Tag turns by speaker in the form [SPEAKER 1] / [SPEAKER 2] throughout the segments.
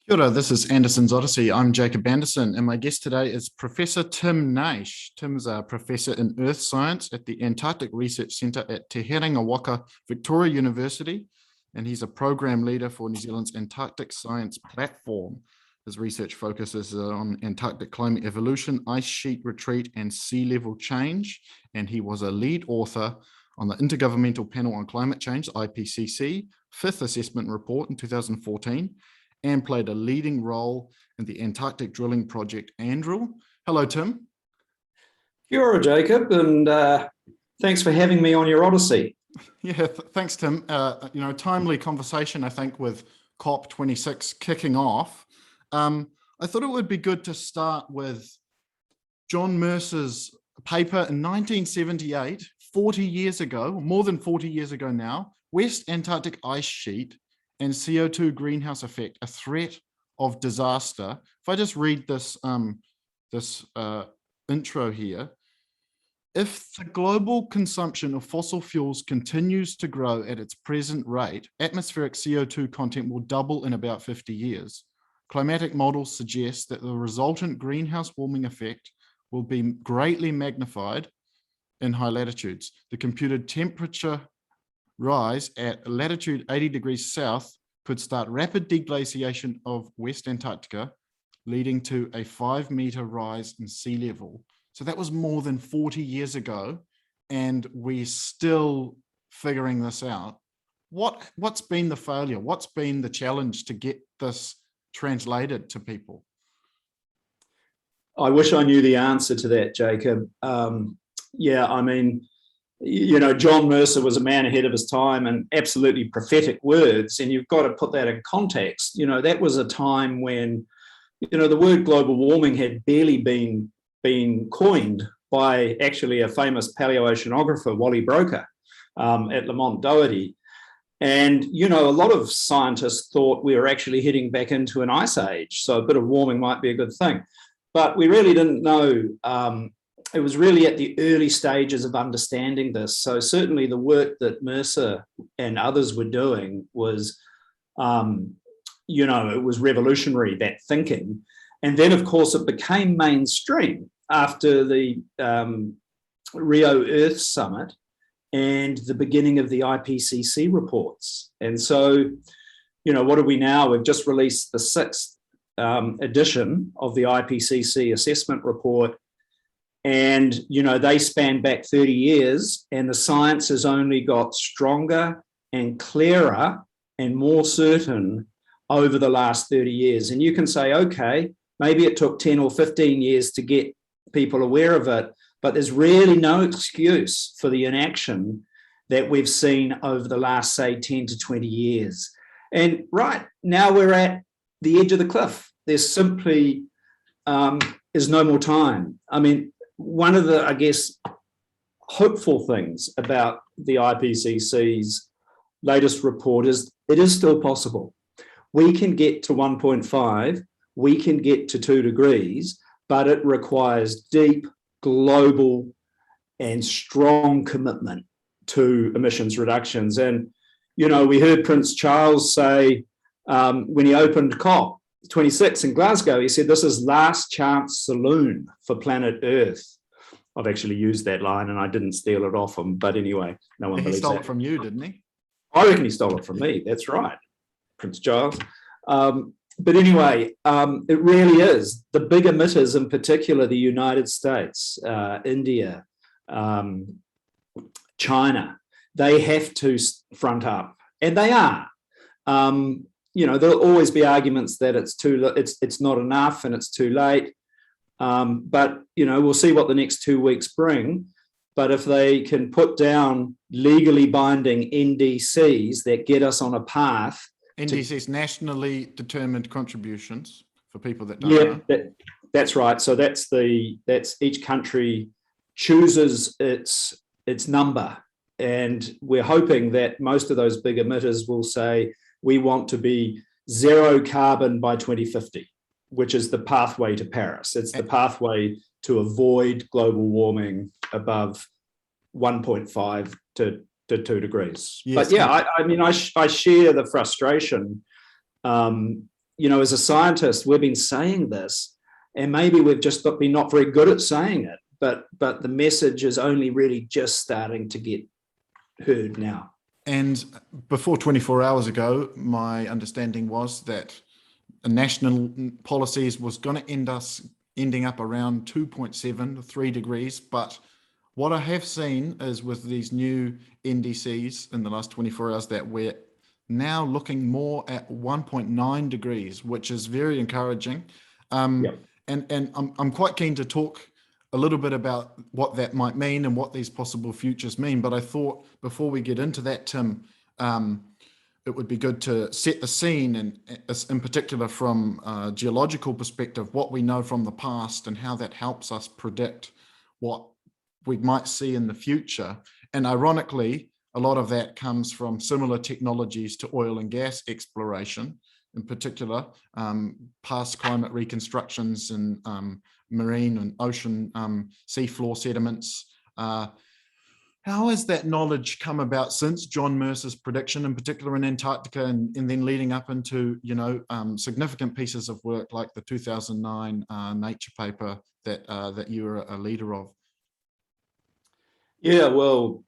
[SPEAKER 1] Kia ora, this is Anderson's Odyssey. I'm Jacob Anderson, and my guest today is Professor Tim Naish. Tim's a professor in earth science at the Antarctic Research Centre at Te Herenga, Waka, Victoria University, and he's a program leader for New Zealand's Antarctic Science Platform. His research focuses on Antarctic climate evolution, ice sheet retreat, and sea level change, and he was a lead author on the Intergovernmental Panel on Climate Change, IPCC, fifth assessment report in 2014, and played a leading role in the Antarctic Drilling Project, ANDRILL. Hello, Tim.
[SPEAKER 2] Kia ora, Jacob, and thanks for having me on your Odyssey.
[SPEAKER 1] Yeah, thanks, Tim. Timely conversation, I think, with COP26 kicking off. I thought it would be good to start with John Mercer's paper in 1978, 40 years ago, more than 40 years ago now, West Antarctic Ice Sheet and CO2 greenhouse effect, a threat of disaster. If I just read this, intro here, if the global consumption of fossil fuels continues to grow at its present rate, atmospheric CO2 content will double in about 50 years. Climatic models suggest that the resultant greenhouse warming effect will be greatly magnified in high latitudes. The computed temperature rise at latitude 80 degrees south could start rapid deglaciation of West Antarctica, leading to a 5-meter rise in sea level. So that was more than 40 years ago, and we're still figuring this out. What's been the failure? What's been the challenge to get this translated to people?
[SPEAKER 2] I wish I knew the answer to that, Jacob. John Mercer was a man ahead of his time and absolutely prophetic words, and you've got to put that in context. That was a time when, the word global warming had barely been coined by actually a famous paleoceanographer, Wally Broker, at Lamont Doherty. And, a lot of scientists thought we were actually heading back into an ice age, so a bit of warming might be a good thing. But we really didn't know. It was really at the early stages of understanding this. So certainly the work that Mercer and others were doing was, it was revolutionary, that thinking. And then, of course, it became mainstream after the Rio Earth Summit and the beginning of the IPCC reports. And so, what are we now? We've just released the 6th edition of the IPCC assessment report. And, they span back 30 years, and the science has only got stronger and clearer and more certain over the last 30 years. And you can say, okay, maybe it took 10 or 15 years to get people aware of it, but there's really no excuse for the inaction that we've seen over the last, say, 10 to 20 years. And right now we're at the edge of the cliff. There's simply is no more time. I mean, one of the, I guess, hopeful things about the IPCC's latest report is it is still possible. We can get to 1.5, we can get to 2 degrees, but it requires deep, global, and strong commitment to emissions reductions. And, we heard Prince Charles say when he opened COP26 in Glasgow, he said, this is last chance saloon for planet Earth. I've actually used that line and I didn't steal it off him, but anyway, no one believes that.
[SPEAKER 1] He stole it from you, didn't he?
[SPEAKER 2] I reckon he stole it from me, that's right, Prince Charles. But anyway, it really is. The big emitters, in particular, the United States, India, China, they have to front up, and they are. There'll always be arguments that it's not enough and it's too late. But we'll see what the next 2 weeks bring. But if they can put down legally binding NDCs that get us on a path.
[SPEAKER 1] NDCs, nationally determined contributions, for people that don't know.
[SPEAKER 2] That's right. So that's each country chooses its number. And we're hoping that most of those big emitters will say, we want to be zero carbon by 2050, which is the pathway to Paris. It's the pathway to avoid global warming above 1.5 to 2 degrees. Yes, but yeah, I share the frustration as a scientist, we've been saying this, and maybe we've just been not very good at saying it, but the message is only really just starting to get heard now.
[SPEAKER 1] And before 24 hours ago, my understanding was that national policies was going to ending up around 2.7 to 3 degrees. But what I have seen is with these new NDCs in the last 24 hours that we're now looking more at 1.9 degrees, which is very encouraging.
[SPEAKER 2] Yep.
[SPEAKER 1] And I'm quite keen to talk a little bit about what that might mean and what these possible futures mean. But I thought before we get into that, Tim, it would be good to set the scene, and in particular from a geological perspective, what we know from the past and how that helps us predict what we might see in the future. And ironically, a lot of that comes from similar technologies to oil and gas exploration, in particular, past climate reconstructions and marine and ocean seafloor sediments. How has that knowledge come about since John Mercer's prediction, in particular in Antarctica, and then leading up into significant pieces of work like the 2009 Nature paper that you were a leader of?
[SPEAKER 2] Yeah, well,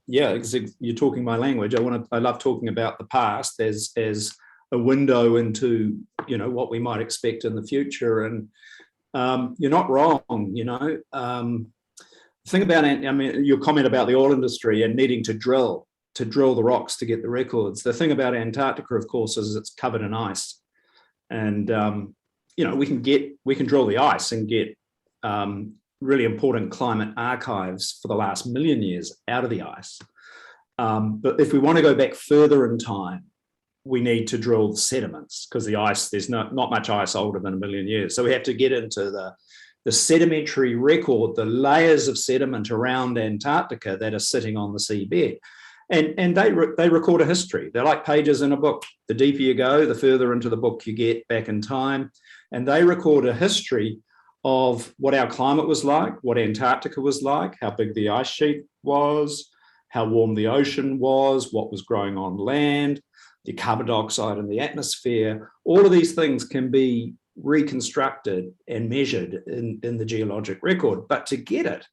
[SPEAKER 2] you're talking my language. I love talking about the past as a window into what we might expect in the future, and you're not wrong. Thing about it, your comment about the oil industry and needing to drill the rocks to get the records. The thing about Antarctica, of course, is it's covered in ice, and we can drill the ice and get really important climate archives for the last million years out of the ice. But if we want to go back further in time, we need to drill the sediments, because the ice, there's not much ice older than a million years. So we have to get into the sedimentary record, the layers of sediment around Antarctica that are sitting on the seabed. And they record a history. They're like pages in a book. The deeper you go, the further into the book you get back in time. And they record a history of what our climate was like, what Antarctica was like, how big the ice sheet was, how warm the ocean was, what was growing on land, the carbon dioxide in the atmosphere. All of these things can be reconstructed and measured in the geologic record. But to get it,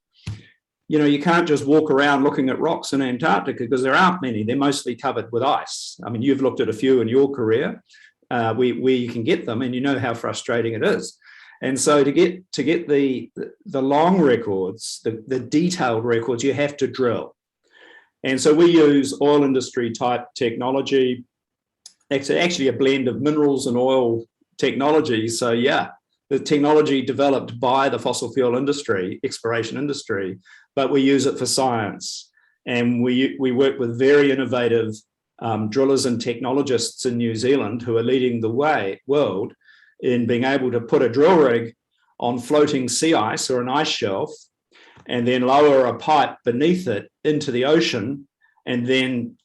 [SPEAKER 2] you can't just walk around looking at rocks in Antarctica, because there aren't many. They're mostly covered with ice. I mean, you've looked at a few in your career where you can get them, and you know how frustrating it is. And so to get the long records, the detailed records, you have to drill. And so we use oil industry type technology. It's actually a blend of minerals and oil technology. So yeah, the technology developed by the fossil fuel industry, exploration industry, but we use it for science. And we work with very innovative drillers and technologists in New Zealand who are leading the world in being able to put a drill rig on floating sea ice or an ice shelf, and then lower a pipe beneath it into the ocean, and then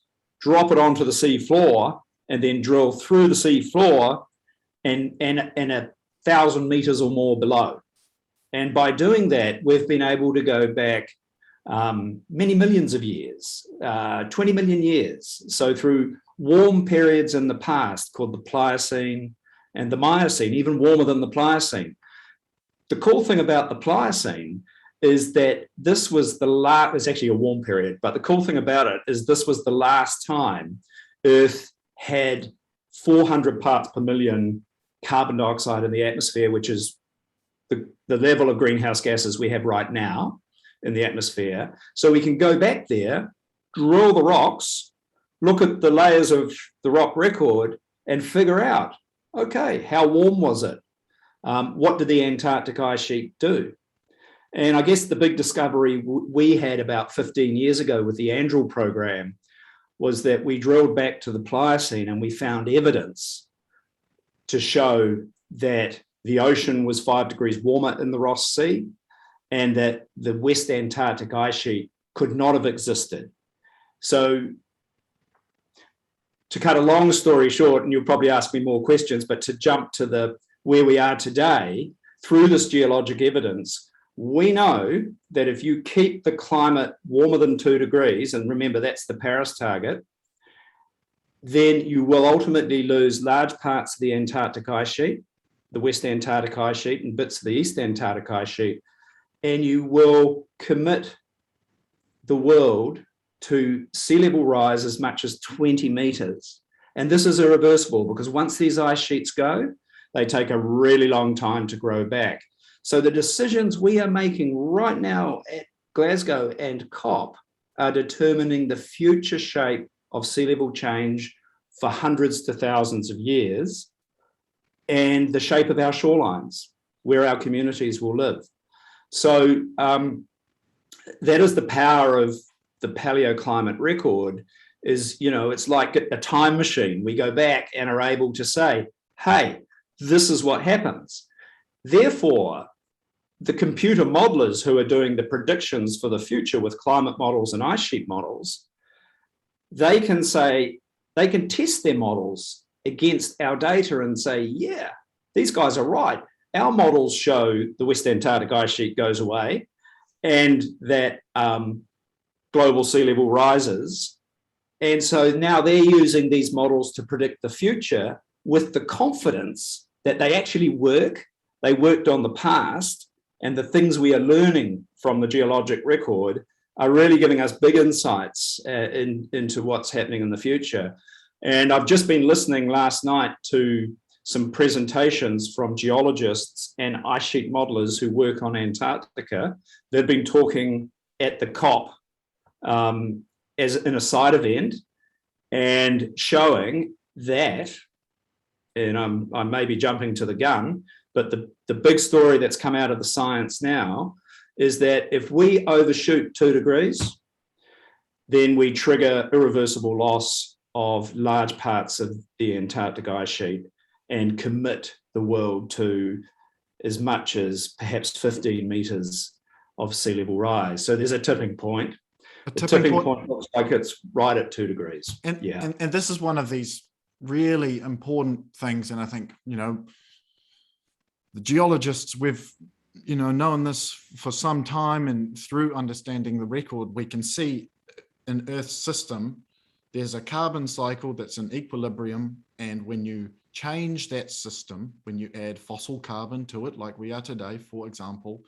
[SPEAKER 2] drop it onto the sea floor, and then drill through the sea floor and 1,000 meters or more below. And by doing that, we've been able to go back many millions of years, 20 million years. So through warm periods in the past called the Pliocene and the Miocene, even warmer than the Pliocene. The cool thing about the Pliocene is that this was it's actually a warm period, but the cool thing about it is this was the last time Earth had 400 parts per million carbon dioxide in the atmosphere, which is the level of greenhouse gases we have right now in the atmosphere. So we can go back there, drill the rocks, look at the layers of the rock record, and figure out, okay, how warm was it? What did the Antarctic ice sheet do? And I guess the big discovery we had about 15 years ago with the ANDRILL program was that we drilled back to the Pliocene and we found evidence to show that the ocean was 5 degrees warmer in the Ross Sea, and that the West Antarctic ice sheet could not have existed. So to cut a long story short, and you'll probably ask me more questions, but to jump to where we are today, through this geologic evidence, we know that if you keep the climate warmer than 2 degrees, and remember that's the Paris target, then you will ultimately lose large parts of the Antarctic ice sheet, the West Antarctic ice sheet and bits of the East Antarctic ice sheet, and you will commit the world to sea level rise as much as 20 meters. And this is irreversible because once these ice sheets go, they take a really long time to grow back. So the decisions we are making right now at Glasgow and COP are determining the future shape of sea level change for hundreds to thousands of years and the shape of our shorelines, where our communities will live. So that is the power of the paleoclimate record. Is, you know, it's like a time machine. We go back and are able to say, hey, this is what happens. Therefore, the computer modelers who are doing the predictions for the future with climate models and ice sheet models, they can say, they can test their models against our data and say, yeah, these guys are right. Our models show the West Antarctic ice sheet goes away and that global sea level rises. And so now they're using these models to predict the future with the confidence that they actually work. They worked on the past, and the things we are learning from the geologic record are really giving us big insights into what's happening in the future. And I've just been listening last night to some presentations from geologists and ice sheet modelers who work on Antarctica. They've been talking at the COP as in a side event and showing that, and I may be jumping to the gun, but the big story that's come out of the science now is that if we overshoot 2 degrees, then we trigger irreversible loss of large parts of the Antarctic ice sheet and commit the world to as much as perhaps 15 meters of sea level rise. So there's a tipping point. The tipping point looks like it's right at 2 degrees.
[SPEAKER 1] And this is one of these really important things. And I think, you know, the geologists, we've, you know, known this for some time, and through understanding the record, we can see in Earth's system, there's a carbon cycle that's in equilibrium. And when you change that system, when you add fossil carbon to it, like we are today, for example,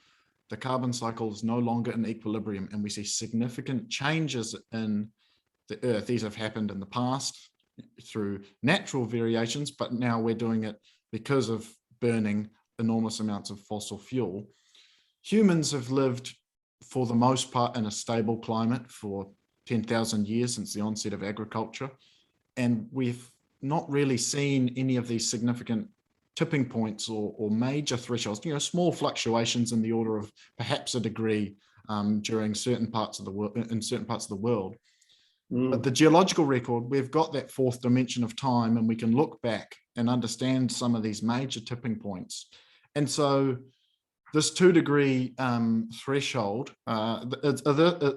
[SPEAKER 1] the carbon cycle is no longer in equilibrium, and we see significant changes in the Earth. These have happened in the past through natural variations, but now we're doing it because of burning enormous amounts of fossil fuel. Humans have lived, for the most part, in a stable climate for 10,000 years since the onset of agriculture, and we've not really seen any of these significant tipping points or major thresholds, you know, small fluctuations in the order of perhaps a degree during certain parts of the world, in certain parts of the world. But the geological record, we've got that fourth dimension of time, and we can look back and understand some of these major tipping points. And so this 2 degree threshold,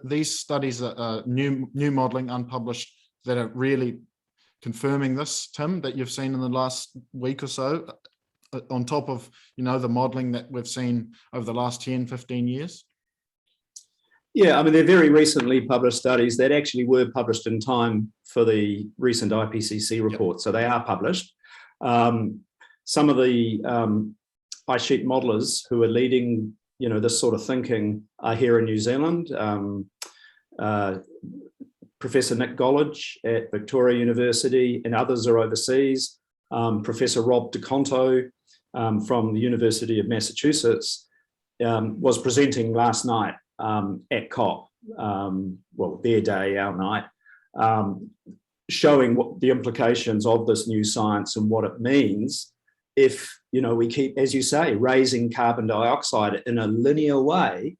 [SPEAKER 1] these studies are new modeling, unpublished, that are really confirming this, Tim, that you've seen in the last week or so, on top of, you know, the modeling that we've seen over the last 10, 15 years?
[SPEAKER 2] Yeah, I mean, they're very recently published studies that actually were published in time for the recent IPCC report. Yep. So they are published. Some of the ice sheet modelers who are leading, you know, this sort of thinking are here in New Zealand. Professor Nick Gollidge at Victoria University, and others are overseas. Professor Rob DeConto from the University of Massachusetts was presenting last night at COP, well, their day, our night, showing what the implications of this new science and what it means if, you know, we keep, as you say, raising carbon dioxide in a linear way.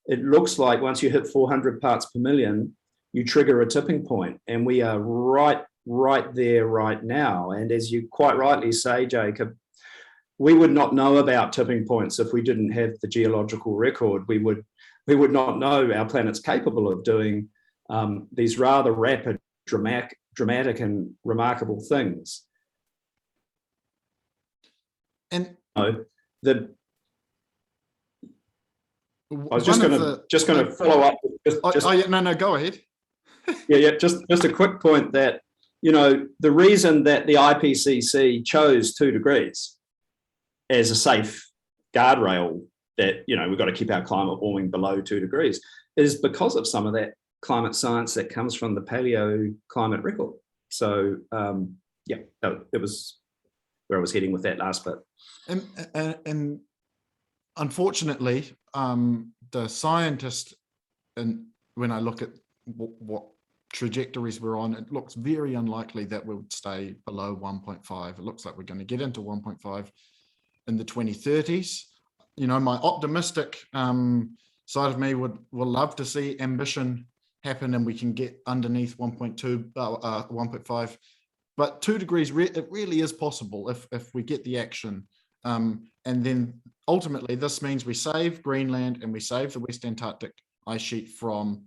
[SPEAKER 2] It looks like once you hit 400 parts per million, you trigger a tipping point, and we are right there right now. And as you quite rightly say, Jacob, we would not know about tipping points if we didn't have the geological record. We would not know our planet's capable of doing these rather rapid, dramatic and remarkable things. And I was just going to follow up.
[SPEAKER 1] No, go ahead.
[SPEAKER 2] Just a quick point that, the reason that the IPCC chose 2 degrees as a safe guardrail that, we've got to keep our climate warming below 2 degrees is because of some of that climate science that comes from the paleo climate record. So, it was where I was heading with that last bit.
[SPEAKER 1] And unfortunately, the scientists, and when I look at what trajectories we're on, it looks very unlikely that we'll stay below 1.5. It looks like we're going to get into 1.5 in the 2030s. My optimistic side of me would love to see ambition happen and we can get underneath 1.5. But 2 degrees, it really is possible if we get the action. And then ultimately, this means we save Greenland and we save the West Antarctic ice sheet from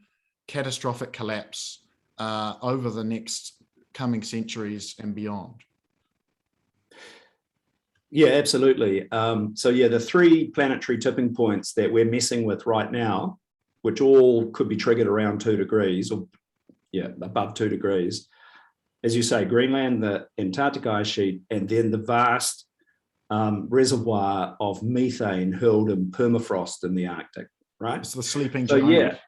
[SPEAKER 1] catastrophic collapse over the next coming centuries and beyond.
[SPEAKER 2] Yeah, absolutely. The 3 planetary tipping points that we're messing with right now, which all could be triggered around 2 degrees or above 2 degrees, as you say, Greenland, the Antarctic ice sheet, and then the vast reservoir of methane hurled in permafrost in the Arctic, right?
[SPEAKER 1] It's the sleeping
[SPEAKER 2] giant.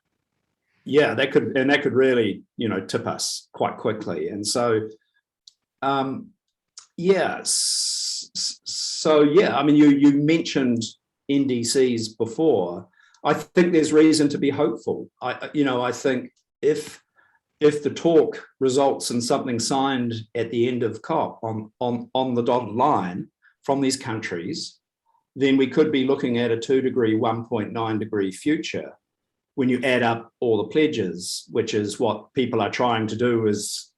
[SPEAKER 2] That could really, tip us quite quickly. And so, you mentioned NDCs before. I think there's reason to be hopeful. I think if the talk results in something signed at the end of COP on the dotted line from these countries, then we could be looking at a 2 degree, 1.9 degree future when you add up all the pledges, which is what people are trying to do as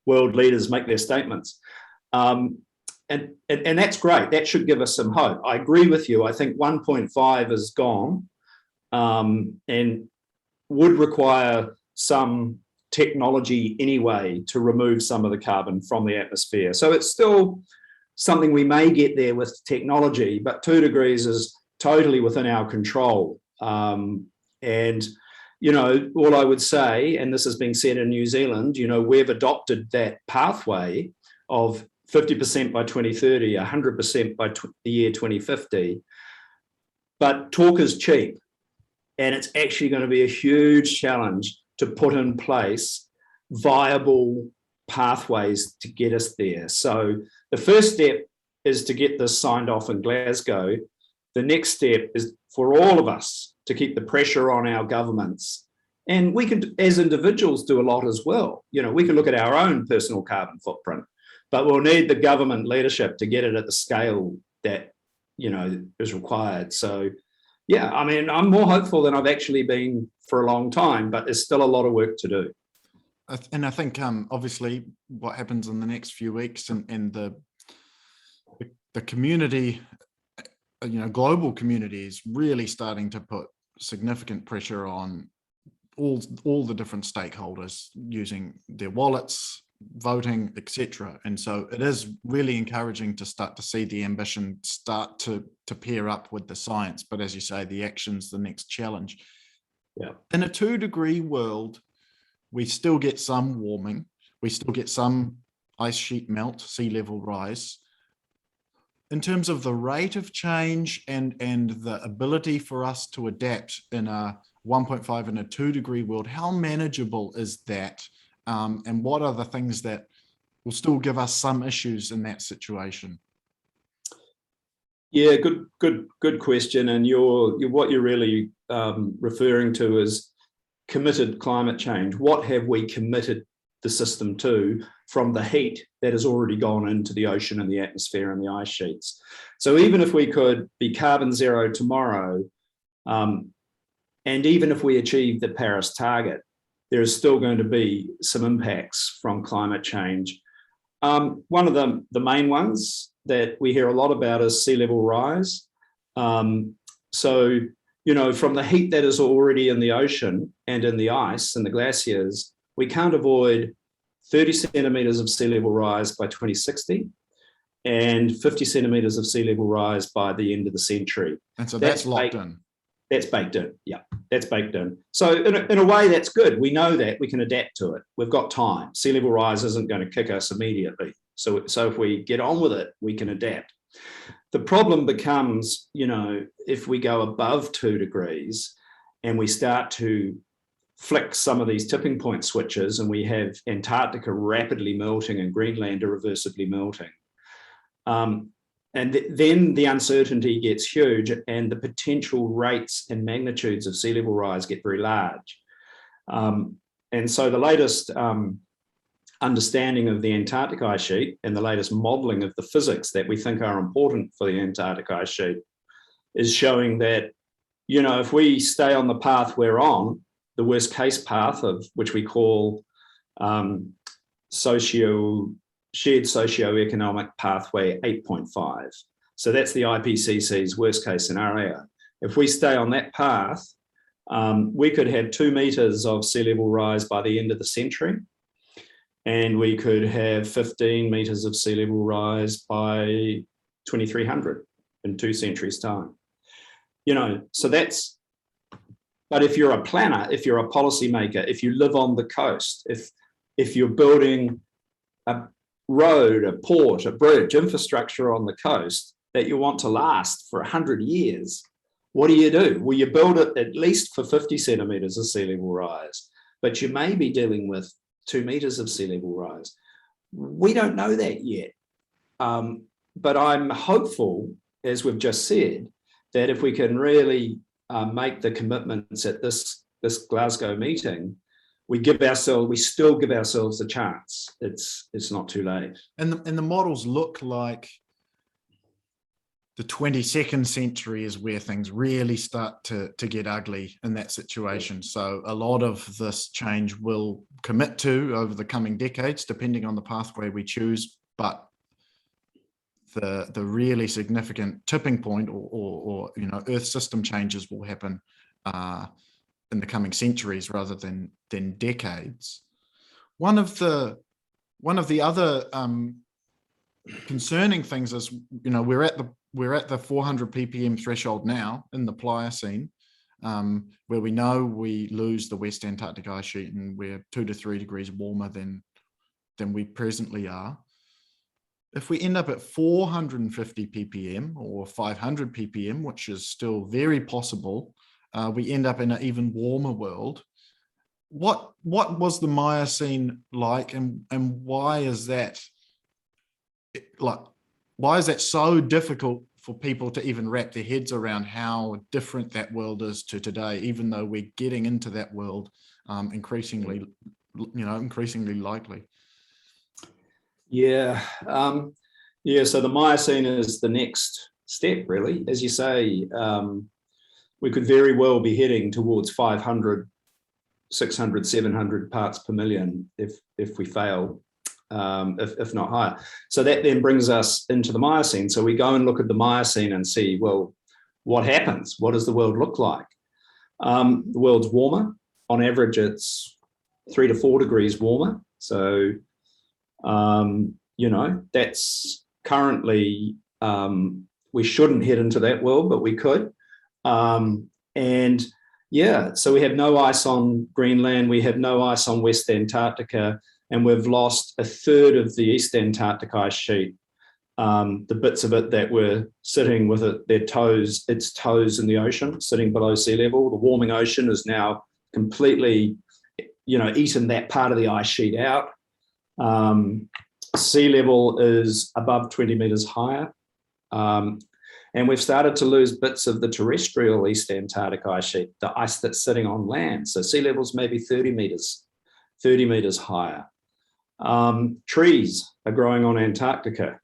[SPEAKER 2] world leaders make their statements. And that's great. That should give us some hope. I agree with you. I think 1.5 is gone and would require some technology anyway to remove some of the carbon from the atmosphere. So it's still something we may get there with technology, but 2 degrees is totally within our control. All I would say, and this is being said in New Zealand, we've adopted that pathway of 50% by 2030, 100% by the year 2050. But talk is cheap, and it's actually going to be a huge challenge to put in place viable pathways to get us there. So the first step is to get this signed off in Glasgow. The next step is for all of us to keep the pressure on our governments. And we can, as individuals, do a lot as well. We can look at our own personal carbon footprint, but we'll need the government leadership to get it at the scale that, is required. So, I'm more hopeful than I've actually been for a long time, but there's still a lot of work to do.
[SPEAKER 1] And I think, obviously, what happens in the next few weeks and the community, global community is really starting to put significant pressure on all the different stakeholders using their wallets, voting, etc. And so it is really encouraging to start to see the ambition start to pair up with the science. But as you say, the action's the next challenge.
[SPEAKER 2] Yeah.
[SPEAKER 1] In a 2 degree world, we still get some warming, we still get some ice sheet melt, sea level rise. In terms of the rate of change and the ability for us to adapt in a 1.5 and a 2 degree world, how manageable is that? And what are the things that will still give us some issues in that situation?
[SPEAKER 2] Yeah, good question. And what you're really referring to is committed climate change. What have we committed the system to from the heat that has already gone into the ocean and the atmosphere and the ice sheets? So even if we could be carbon zero tomorrow, and even if we achieve the Paris target, there is still going to be some impacts from climate change. One of the main ones that we hear a lot about is sea level rise. So, from the heat that is already in the ocean and in the ice and the glaciers, we can't avoid 30 centimetres of sea level rise by 2060 and 50 centimetres of sea level rise by the end of the century.
[SPEAKER 1] And so that's locked in.
[SPEAKER 2] That's baked in. Yeah, that's baked in. So in a way, that's good. We know that we can adapt to it. We've got time. Sea level rise isn't going to kick us immediately. So if we get on with it, we can adapt. The problem becomes, if we go above 2 degrees and we start to flick some of these tipping point switches and we have Antarctica rapidly melting and Greenland irreversibly melting. And then the uncertainty gets huge and the potential rates and magnitudes of sea level rise get very large. And so the latest understanding of the Antarctic ice sheet and the latest modelling of the physics that we think are important for the Antarctic ice sheet is showing that, if we stay on the path we're on, the worst case path of which we call shared socio-economic pathway 8.5. So that's the IPCC's worst case scenario. If we stay on that path, we could have 2 meters of sea level rise by the end of the century. And we could have 15 meters of sea level rise by 2300 in 2 centuries' time. So that's, but if you're a planner, if you're a policymaker, if you live on the coast, if you're building a road, a port, a bridge, infrastructure on the coast that you want to last for 100 years, what do? Well, you build it at least for 50 centimeters of sea level rise, but you may be dealing with 2 meters of sea level rise. We don't know that yet. But I'm hopeful, as we've just said, that if we can really make the commitments at this Glasgow meeting, we still give ourselves a chance. It's not too late.
[SPEAKER 1] And the models look like the 22nd century is where things really start to get ugly in that situation. So a lot of this change will commit to over the coming decades, depending on the pathway we choose. But the really significant tipping point or Earth system changes will happen in the coming centuries rather than decades. One of the other concerning things is, we're at the 400 ppm threshold now in the Pliocene, where we know we lose the West Antarctic ice sheet and we're 2 to 3 degrees warmer than we presently are. If we end up at 450 ppm or 500 ppm, which is still very possible, we end up in an even warmer world. What was the Miocene like, and why is that so difficult for people to even wrap their heads around how different that world is to today, even though we're getting into that world increasingly likely?
[SPEAKER 2] Yeah. So the Miocene is the next step, really. As you say, we could very well be heading towards 500, 600, 700 parts per million if we fail, if not higher. So that then brings us into the Miocene. So we go and look at the Miocene and see, well, what happens? What does the world look like? The world's warmer. On average, it's 3 to 4 degrees warmer. So, that's currently, we shouldn't head into that world, but we could. So we have no ice on Greenland, we have no ice on West Antarctica, and we've lost a third of the East Antarctic ice sheet, the bits of it that were sitting with its toes in the ocean, sitting below sea level. The warming ocean is now completely, eaten that part of the ice sheet out. Sea level is above 20 meters higher. And we've started to lose bits of the terrestrial East Antarctic ice sheet, the ice that's sitting on land. So sea level's maybe 30 meters higher. Trees are growing on Antarctica.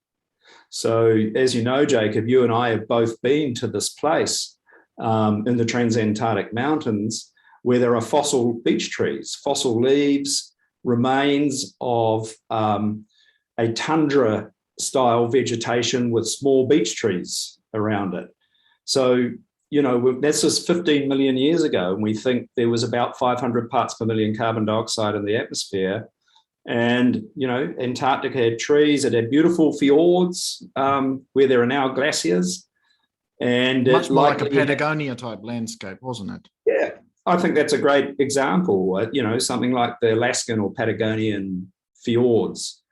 [SPEAKER 2] So as you know, Jacob, you and I have both been to this place in the Transantarctic Mountains where there are fossil beech trees, fossil leaves, remains of a tundra-style vegetation with small beech trees around it. So, that's just 15 million years ago, and we think there was about 500 parts per million carbon dioxide in the atmosphere. And, Antarctica had trees, it had beautiful fjords where there are now glaciers. And
[SPEAKER 1] Much more like a
[SPEAKER 2] likely had-
[SPEAKER 1] Patagonia type landscape, wasn't it?
[SPEAKER 2] yeah, I think that's a great example. Something like the Alaskan or Patagonian fjords.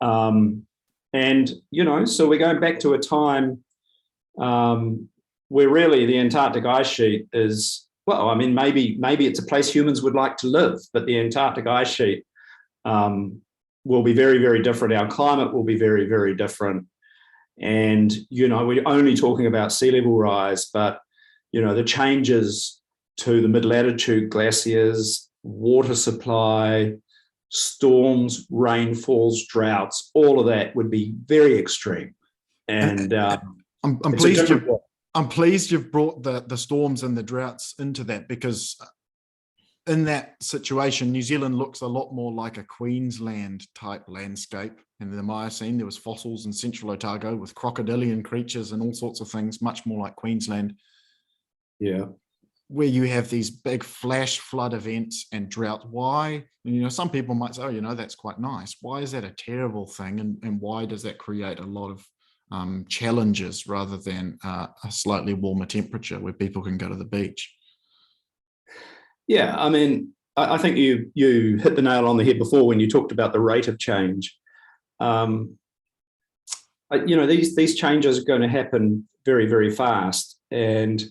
[SPEAKER 2] So we're going back to a time where really the Antarctic ice sheet is, well, I mean, maybe it's a place humans would like to live, but the Antarctic ice sheet will be very, very different. Our climate will be very, very different. And, we're only talking about sea level rise, but, the changes to the mid-latitude glaciers, water supply, storms, rainfalls, droughts, all of that would be very extreme. And
[SPEAKER 1] I'm pleased you've brought the storms and the droughts into that, because in that situation, New Zealand looks a lot more like a Queensland type landscape. In the Miocene, there was fossils in Central Otago with crocodilian creatures and all sorts of things, much more like Queensland.
[SPEAKER 2] Yeah.
[SPEAKER 1] Where you have these big flash flood events and drought. Why? Some people might say, oh, that's quite nice. Why is that a terrible thing? And why does that create a lot of challenges rather than a slightly warmer temperature where people can go to the beach?
[SPEAKER 2] Yeah, I mean, I think you hit the nail on the head before when you talked about the rate of change. These changes are going to happen very, very fast. And,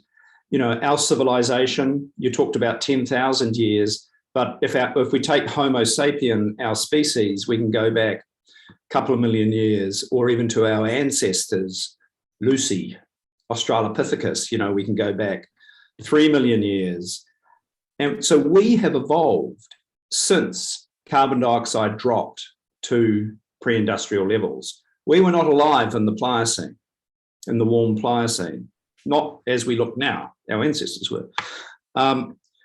[SPEAKER 2] our civilization, you talked about 10,000 years, but if we take Homo sapien, our species, we can go back a couple of million years, or even to our ancestors, Lucy, Australopithecus, we can go back 3 million years. And so we have evolved since carbon dioxide dropped to pre-industrial levels. We were not alive in the Pliocene, in the warm Pliocene, not as we look now. Our ancestors were.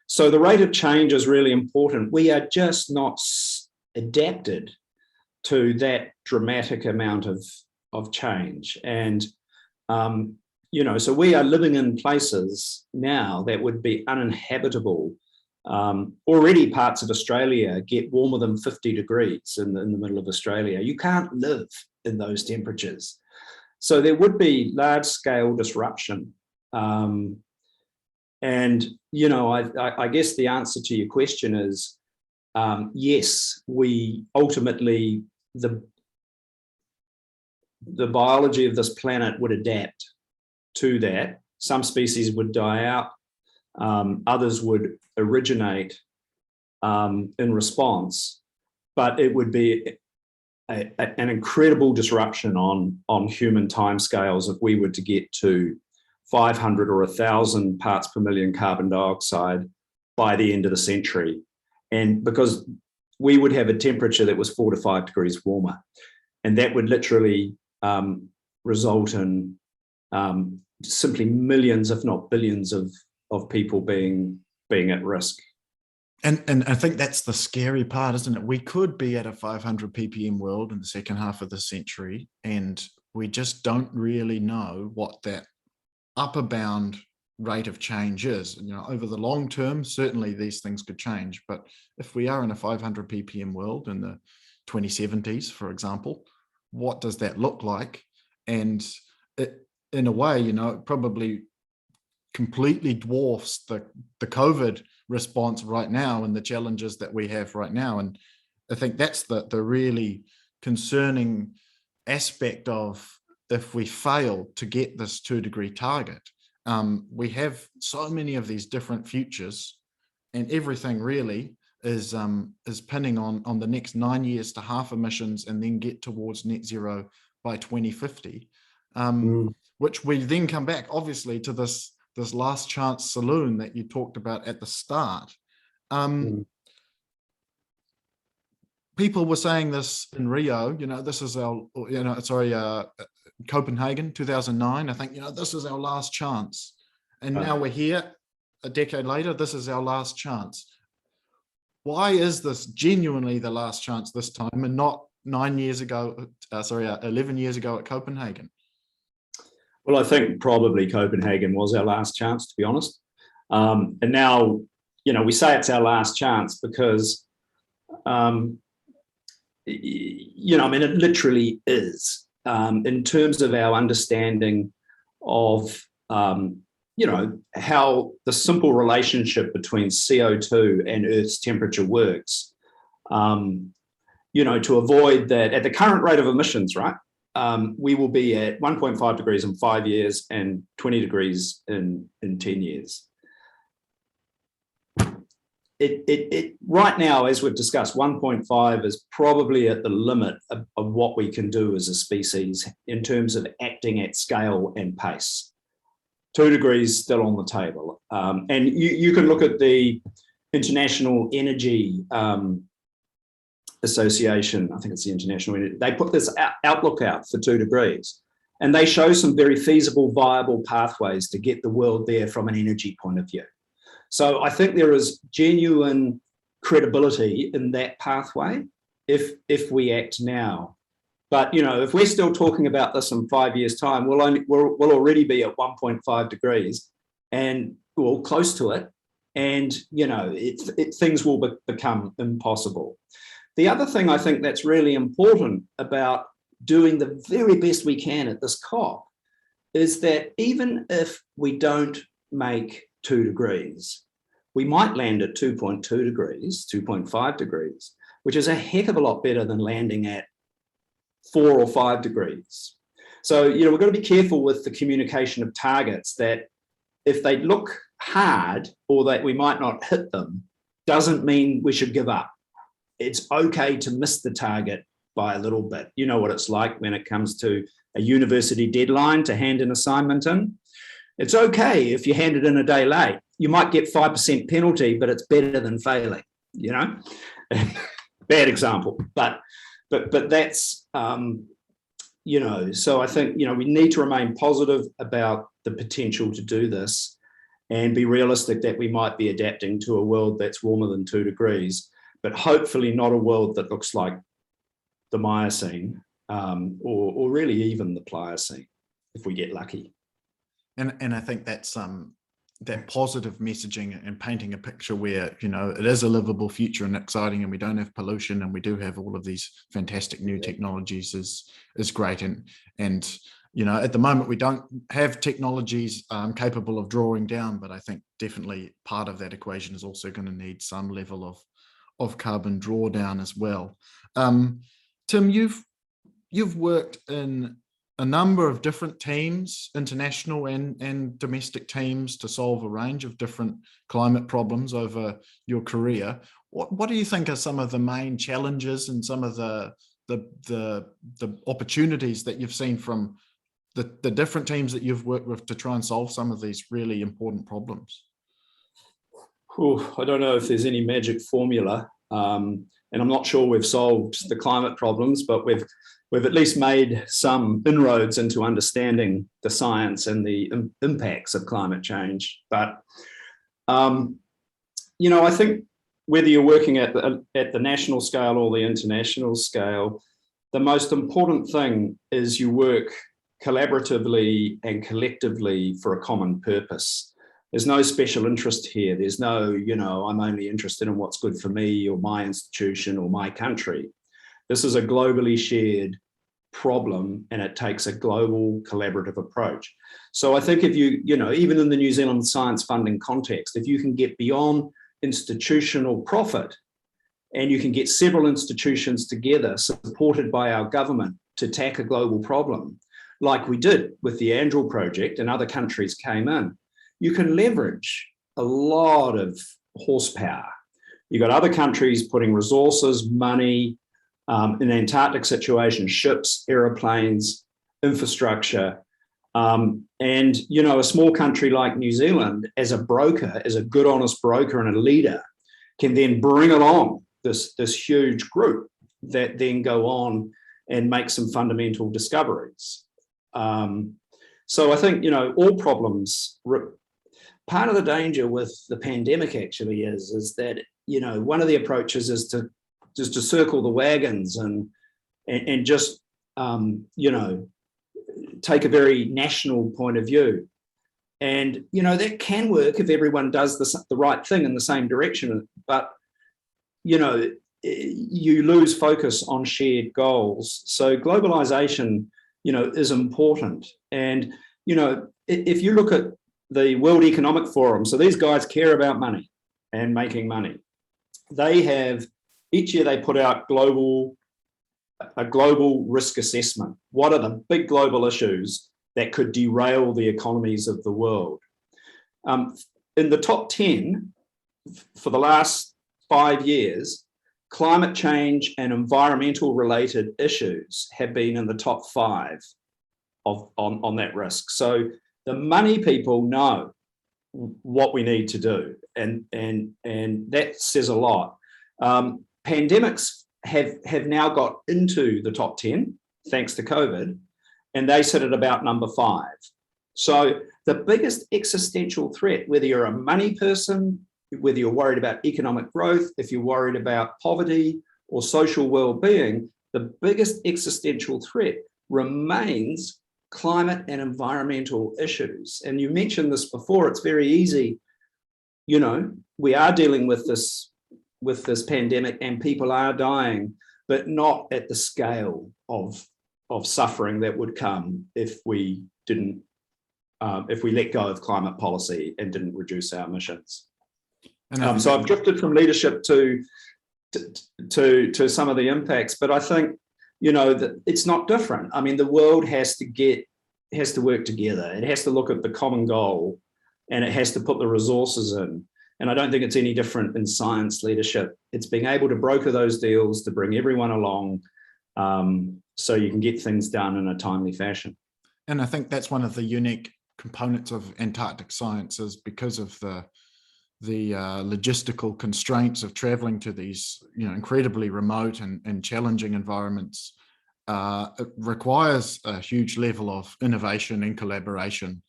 [SPEAKER 2] So the rate of change is really important. We are just not adapted to that dramatic amount of change. And, so we are living in places now that would be uninhabitable. Already parts of Australia get warmer than 50 degrees in the middle of Australia. You can't live in those temperatures. So there would be large scale disruption. I guess the answer to your question is, yes, we ultimately, the biology of this planet would adapt to that. Some species would die out. Others would originate in response, but it would be an incredible disruption on human timescales if we were to get to 500 or 1,000 parts per million carbon dioxide by the end of the century. And because we would have a temperature that was 4 to 5 degrees warmer, and that would literally result in simply millions, if not billions, of people being at risk.
[SPEAKER 1] And I think that's the scary part, isn't it? We could be at a 500 ppm world in the second half of the century, and we just don't really know what that upper bound rate of change is. Over the long term, certainly these things could change. But if we are in a 500 ppm world in the 2070s, for example, what does that look like? And it, in a way, it probably completely dwarfs the COVID response right now and the challenges that we have right now. And I think that's the really concerning aspect of, if we fail to get this 2-degree target, we have so many of these different futures, and everything really is pinning on the next 9 years to half emissions and then get towards net zero by 2050, which we then come back obviously to this last chance saloon that you talked about at the start. People were saying this in Rio, this is our, Copenhagen, 2009. I think, this is our last chance. And now we're here a decade later, this is our last chance. Why is this genuinely the last chance this time and not 11 years ago at Copenhagen?
[SPEAKER 2] Well, I think probably Copenhagen was our last chance, to be honest. And now, we say it's our last chance because, it literally is. In terms of our understanding of you know, how the simple relationship between CO2 and Earth's temperature works, you know, to avoid that at the current rate of emissions, right? We will be at 1.5 degrees in 5 years and 20 degrees in 10 years. Right now, as we've discussed, 1.5 is probably at the limit of what we can do as a species in terms of acting at scale and pace. 2 degrees still on the table. And you can look at the International Energy Association, I think it's the International Energy, they put this outlook out for 2 degrees, and they show some very feasible, viable pathways to get the world there from an energy point of view. So I think there is genuine credibility in that pathway if we act now. But, you know, if we're still talking about this in 5 years' time, we'll already be at 1.5 degrees and well, close to it. And, you know, things will become impossible. The other thing I think that's really important about doing the very best we can at this COP is that even if we don't make 2 degrees, we might land at 2.2 degrees, 2.5 degrees, which is a heck of a lot better than landing at 4 or 5 degrees. So, you know, we've got to be careful with the communication of targets that if they look hard or that we might not hit them, doesn't mean we should give up. It's okay to miss the target by a little bit. You know what it's like when it comes to a university deadline to hand an assignment in. It's okay if you hand it in a day late. You might get 5% penalty, but it's better than failing, you know? Bad example, but that's, you know, so I think, you know, we need to remain positive about the potential to do this and be realistic that we might be adapting to a world that's warmer than 2 degrees, but hopefully not a world that looks like the Miocene or really even the Pliocene, if we get lucky.
[SPEAKER 1] And I think that's that positive messaging and painting a picture where, you know, it is a livable future and exciting, and we don't have pollution, and we do have all of these fantastic new technologies is great. And you know, at the moment we don't have technologies capable of drawing down, but I think definitely part of that equation is also going to need some level of carbon drawdown as well. Tim, you've worked in a number of different teams, international and domestic teams, to solve a range of different climate problems over your career. What do you think are some of the main challenges and some of the opportunities that you've seen from the different teams that you've worked with to try and solve some of these really important problems?
[SPEAKER 2] I don't know if there's any magic formula, and I'm not sure we've solved the climate problems, but we've at least made some inroads into understanding the science and the impacts of climate change. But, you know, I think whether you're working at the national scale or the international scale, the most important thing is you work collaboratively and collectively for a common purpose. There's no special interest here. There's no, you know, I'm only interested in what's good for me or my institution or my country. This is a globally shared problem, and it takes a global collaborative approach. So I think if you know, even in the New Zealand science funding context, if you can get beyond institutional profit and you can get several institutions together supported by our government to tackle a global problem, like we did with the ANDRILL project and other countries came in, you can leverage a lot of horsepower. You've got other countries putting resources, money, in the Antarctic situation, ships, aeroplanes, infrastructure. And, you know, a small country like New Zealand, as a broker, as a good, honest broker and a leader, can then bring along this huge group that then go on and make some fundamental discoveries. So I think, you know, all problems, part of the danger with the pandemic actually is that, you know, one of the approaches is to circle the wagons and just, you know, take a very national point of view. And, you know, that can work if everyone does the right thing in the same direction. But, you know, you lose focus on shared goals. So globalization, you know, is important. And if you look at the World Economic Forum, so these guys care about money and making money. They have, each year they put out a global risk assessment. What are the big global issues that could derail the economies of the world? In the top 10 for the last 5 years, climate change and environmental related issues have been in the top 5 on that risk. So the money people know what we need to do, and that says a lot. Pandemics have now got into the top 10 thanks to COVID, and they sit at about number 5. So the biggest existential threat, whether you're a money person, whether you're worried about economic growth, if you're worried about poverty or social well-being, the biggest existential threat remains climate and environmental issues. And you mentioned this before, it's very easy, we are dealing with this pandemic and people are dying, but not at the scale of suffering that would come if we let go of climate policy and didn't reduce our emissions. So I've drifted from leadership to some of the impacts, but I think that it's not different. I mean, the world has to work together. It has to look at the common goal, and it has to put the resources in. And I don't think it's any different in science leadership. It's being able to broker those deals to bring everyone along, so you can get things done in a timely fashion.
[SPEAKER 1] And I think that's one of the unique components of Antarctic science, is because of the logistical constraints of traveling to these incredibly remote and challenging environments. It requires a huge level of innovation and collaboration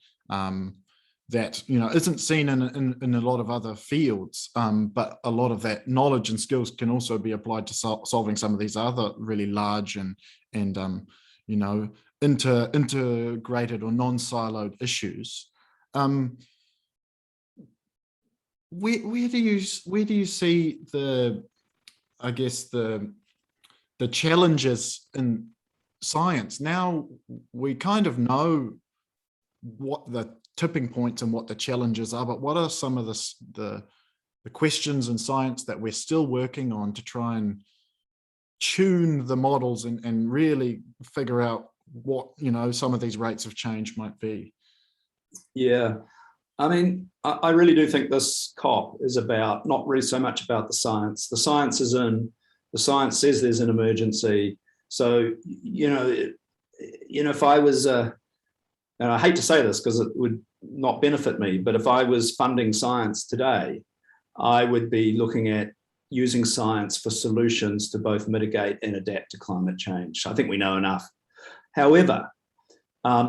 [SPEAKER 1] that isn't seen in a lot of other fields, but a lot of that knowledge and skills can also be applied to solving some of these other really large and integrated or non-siloed issues. Where do you see the challenges in science? Now we kind of know what the tipping points and what the challenges are, but what are some of the questions in science that we're still working on to try and tune the models and really figure out what some of these rates of change might be?
[SPEAKER 2] Yeah. I mean, I really do think this COP is about not really so much about the science. The science says there's an emergency. So, if I was, and I hate to say this because it would not benefit me, but if I was funding science today, I would be looking at using science for solutions to both mitigate and adapt to climate change. I think we know enough. However,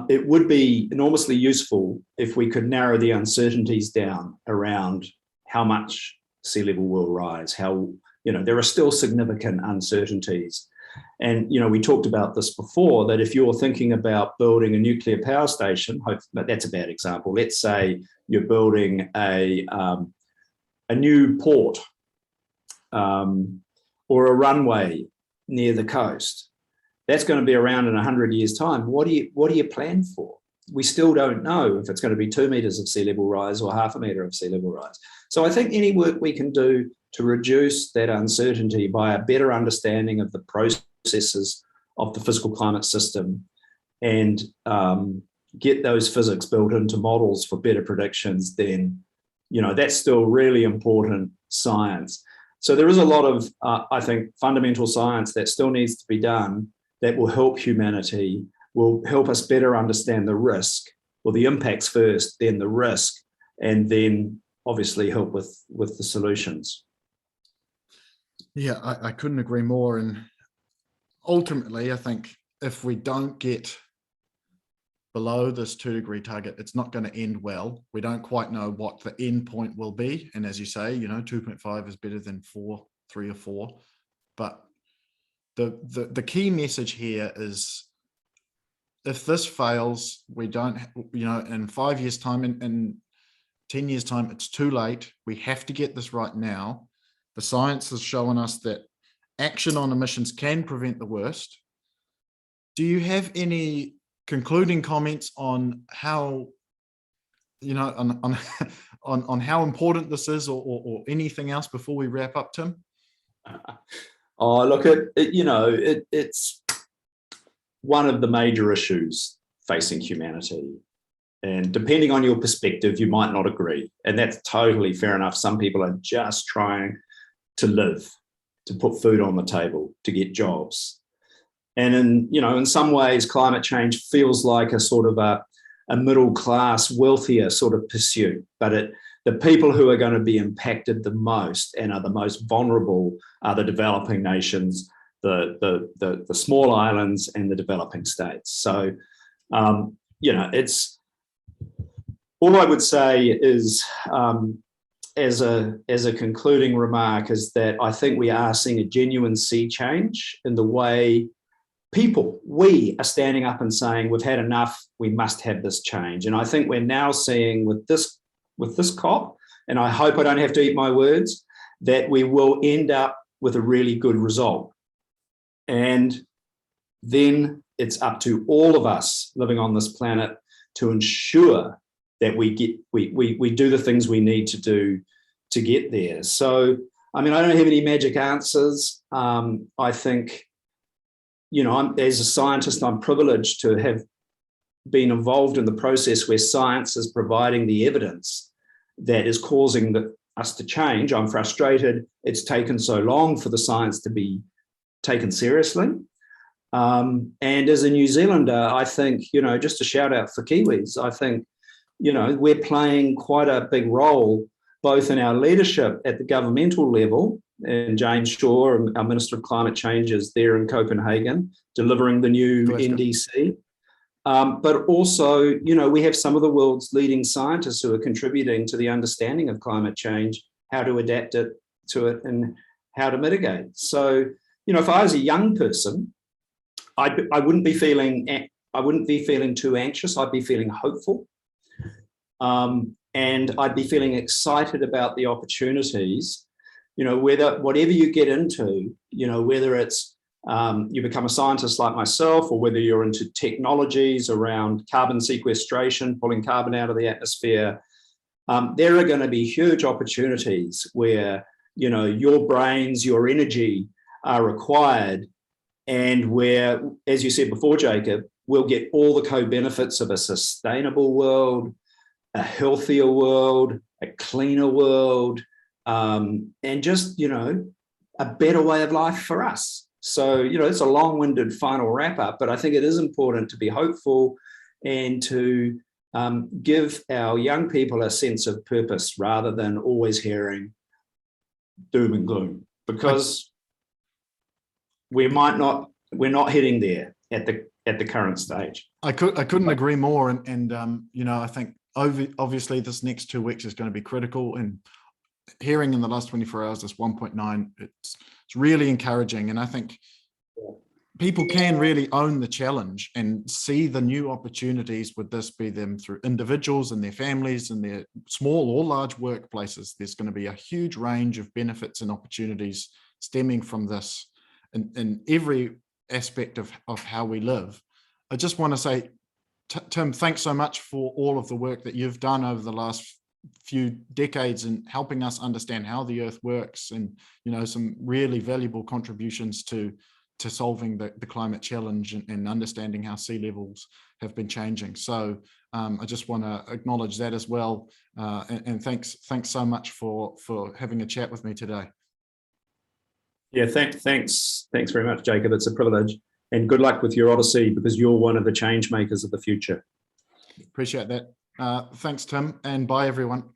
[SPEAKER 2] it would be enormously useful if we could narrow the uncertainties down around how much sea level will rise, how, there are still significant uncertainties. And, we talked about this before, that if you're thinking about building a nuclear power station, but that's a bad example. Let's say you're building a new port or a runway near the coast. That's going to be around in 100 years' time. What do you plan for? We still don't know if it's going to be 2 meters of sea level rise or 0.5 meter of sea level rise. So I think any work we can do to reduce that uncertainty by a better understanding of the processes of the physical climate system and get those physics built into models for better predictions, then that's still really important science. So there is a lot of, I think, fundamental science that still needs to be done that will help humanity, will help us better understand the risk, or the impacts first, then the risk, and then obviously help with the solutions.
[SPEAKER 1] Yeah, I couldn't agree more. And ultimately, I think if we don't get below this 2-degree target, it's not going to end well. We don't quite know what the end point will be. And as you say, 2.5 is better than 3 or 4. But the key message here is, if this fails, we don't, in 5 years' time, in 10 years' time, it's too late. We have to get this right now. The science has shown us that action on emissions can prevent the worst. Do you have any concluding comments on how, on how important this is, or anything else before we wrap up, Tim?
[SPEAKER 2] Oh, look, it's one of the major issues facing humanity. And depending on your perspective, you might not agree. And that's totally fair enough. Some people are just trying to live, to put food on the table, to get jobs. And in some ways, climate change feels like a sort of a middle class, wealthier sort of pursuit. But the people who are going to be impacted the most and are the most vulnerable are the developing nations, the small islands, and the developing states. So, it's all I would say is, as a concluding remark, is that I think we are seeing a genuine sea change in the way we are standing up and saying we've had enough, we must have this change. And I think we're now seeing with this COP, and I hope I don't have to eat my words, that we will end up with a really good result. And then it's up to all of us living on this planet to ensure that we do the things we need to do to get there. So, I don't have any magic answers. I think, as a scientist, I'm privileged to have been involved in the process where science is providing the evidence that is causing us to change. I'm frustrated it's taken so long for the science to be taken seriously. And as a New Zealander, I think, just a shout out for Kiwis, I think, we're playing quite a big role, both in our leadership at the governmental level, and James Shaw, our Minister of Climate Change, is there in Copenhagen, delivering the new NDC. But also, we have some of the world's leading scientists who are contributing to the understanding of climate change, how to adapt to it, and how to mitigate. So, if I was a young person, I wouldn't be feeling too anxious. I'd be feeling hopeful. And I'd be feeling excited about the opportunities, whatever you get into, whether it's you become a scientist like myself, or whether you're into technologies around carbon sequestration, pulling carbon out of the atmosphere, there are going to be huge opportunities where, your brains, your energy are required, and where, as you said before, Jacob, we'll get all the co-benefits of a sustainable world, a healthier world, a cleaner world, and just, a better way of life for us. So, it's a long-winded final wrap-up, but I think it is important to be hopeful and to give our young people a sense of purpose rather than always hearing doom and gloom, because we're not heading there at the current stage.
[SPEAKER 1] I couldn't agree more. And I think obviously this next 2 weeks is going to be critical, and hearing in the last 24 hours this 1.9, it's really encouraging. And I think people can really own the challenge and see the new opportunities with this, be them through individuals and their families and their small or large workplaces. There's going to be a huge range of benefits and opportunities stemming from this in every aspect of how we live. I just want to say, Tim, thanks so much for all of the work that you've done over the last few decades in helping us understand how the Earth works, and some really valuable contributions to solving the climate challenge and understanding how sea levels have been changing. So I just want to acknowledge that as well, and thanks so much for having a chat with me today.
[SPEAKER 2] Yeah, thanks very much, Jacob. It's a privilege, and good luck with your Odyssey, because you're one of the change makers of the future.
[SPEAKER 1] Appreciate that. Thanks, Tim, and bye, everyone.